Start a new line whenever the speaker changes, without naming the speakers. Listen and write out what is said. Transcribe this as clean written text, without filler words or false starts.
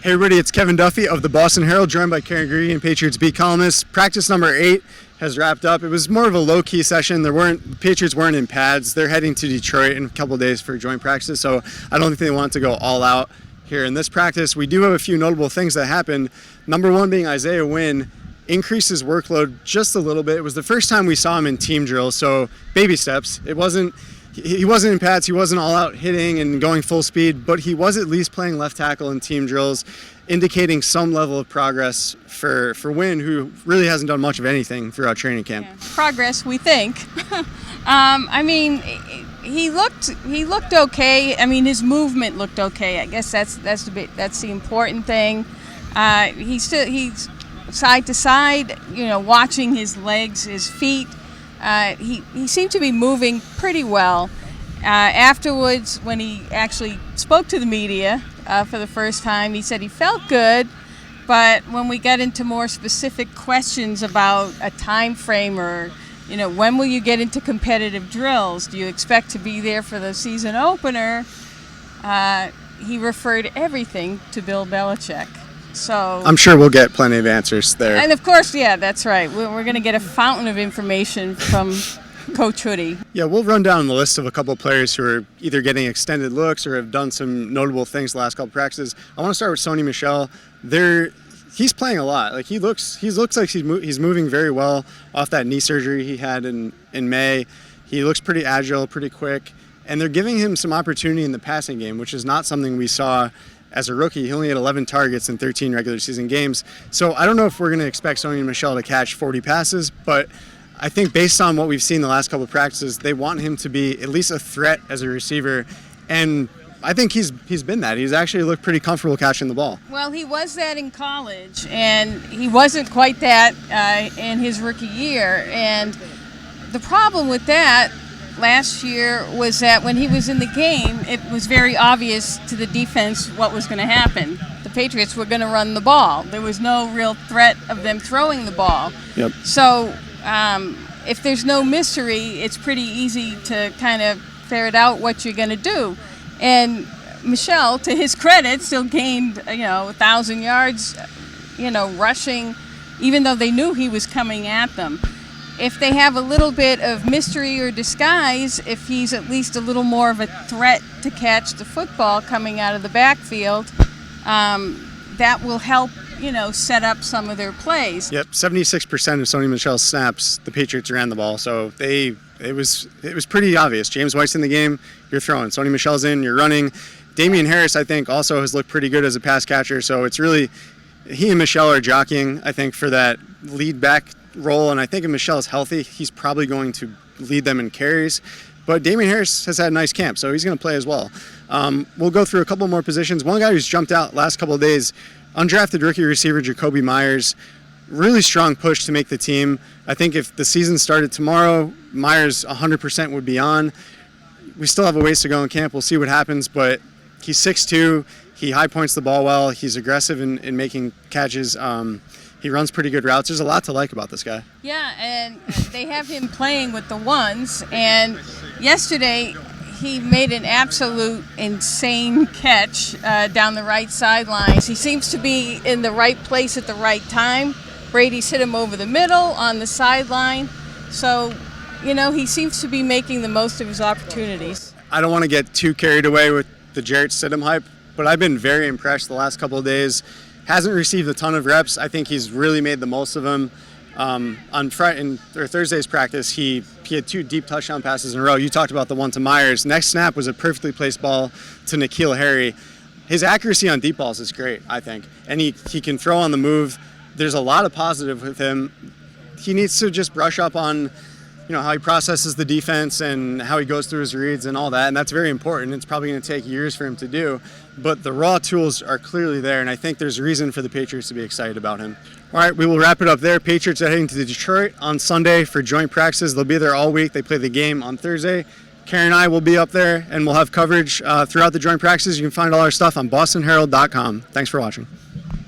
Hey everybody, it's Kevin Duffy of the Boston Herald, joined by Guregian, Patriots beat columnist. Practice number 8 has wrapped up. It was more of a low-key session. The Patriots weren't in pads. They're heading to Detroit in a couple of days for joint practice, so I don't think they want to go all out here in this practice. We do have a few notable things that happened. Number one being Isaiah Wynn increased his workload just a little bit. It was the first time we saw him in team drills, so baby steps. He wasn't in pads, he wasn't all out hitting and going full speed, but he was at least playing left tackle in team drills, indicating some level of progress for Wynn, who really hasn't done much of anything throughout training camp.
Yeah. Progress, we think. He looked okay. I mean, his movement looked okay. I guess that's the important thing. He's side to side, watching his legs, his feet. He seemed to be moving pretty well. Afterwards, when he actually spoke to the media for the first time, he said he felt good, but when we got into more specific questions about a time frame or, when will you get into competitive drills? Do you expect to be there for the season opener? He referred everything to Bill Belichick. So
I'm sure we'll get plenty of answers there.
And of course, yeah, that's right. We're going to get a fountain of information from Coach Hoodie.
Yeah, we'll run down the list of a couple of players who are either getting extended looks or have done some notable things the last couple of practices. I want to start with Sonia Michelle. He's playing a lot. Like he looks like he's moving very well off that knee surgery he had in May. He looks pretty agile, pretty quick, and they're giving him some opportunity in the passing game, which is not something we saw as a rookie. He only had 11 targets in 13 regular season games. So I don't know if we're going to expect Sonia Michelle to catch 40 passes, but I think based on what we've seen the last couple of practices, they want him to be at least a threat as a receiver. And I think he's been that. He's actually looked pretty comfortable catching the ball.
Well, he was that in college, and he wasn't quite that in his rookie year. And the problem with that last year was that when he was in the game, it was very obvious to the defense what was going to happen. The Patriots were going to run the ball. There was no real threat of them throwing the ball.
Yep.
So if there's no mystery, it's pretty easy to kind of ferret out what you're going to do. And Michel, to his credit, still gained 1,000 yards, rushing, even though they knew he was coming at them. If they have a little bit of mystery or disguise, if he's at least a little more of a threat to catch the football coming out of the backfield, that will help, set up some of their plays.
Yep, 76% of Sonia Michelle's snaps, the Patriots ran the ball, so it was pretty obvious. James White's in the game, you're throwing. Sonia Michelle's in, you're running. Damian Harris, I think, also has looked pretty good as a pass catcher, so it's really, he and Michelle are jockeying, I think, for that lead back role, and I think if Michelle is healthy, he's probably going to lead them in carries. But Damian Harris has had a nice camp, so he's going to play as well. We'll go through a couple more positions. One guy who's jumped out last couple of days, undrafted rookie receiver Jacoby Myers, really strong push to make the team. I think if the season started tomorrow, Myers 100% would be on. We still have a ways to go in camp. We'll see what happens, but he's 6'2". He high points the ball well. He's aggressive in making catches. He runs pretty good routes. There's a lot to like about this guy.
Yeah, and they have him playing with the ones. And yesterday, he made an absolute insane catch down the right sidelines. He seems to be in the right place at the right time. Brady's hit him over the middle on the sideline. So, he seems to be making the most of his opportunities.
I don't want to get too carried away with the Jarrett Stidham hype, but I've been very impressed the last couple of days. Hasn't received a ton of reps. I think he's really made the most of them. On Thursday's practice, he had 2 deep touchdown passes in a row. You talked about the one to Myers. Next snap was a perfectly placed ball to N'Keal Harry. His accuracy on deep balls is great, I think. And he can throw on the move. There's a lot of positive with him. He needs to just brush up on how he processes the defense and how he goes through his reads and all that, and that's very important. It's probably going to take years for him to do, but the raw tools are clearly there, and I think there's reason for the Patriots to be excited about him. All right, we will wrap it up there. Patriots are heading to Detroit on Sunday for joint practices. They'll be there all week. They play the game on Thursday. Karen and I will be up there, and we'll have coverage throughout the joint practices. You can find all our stuff on bostonherald.com. Thanks for watching.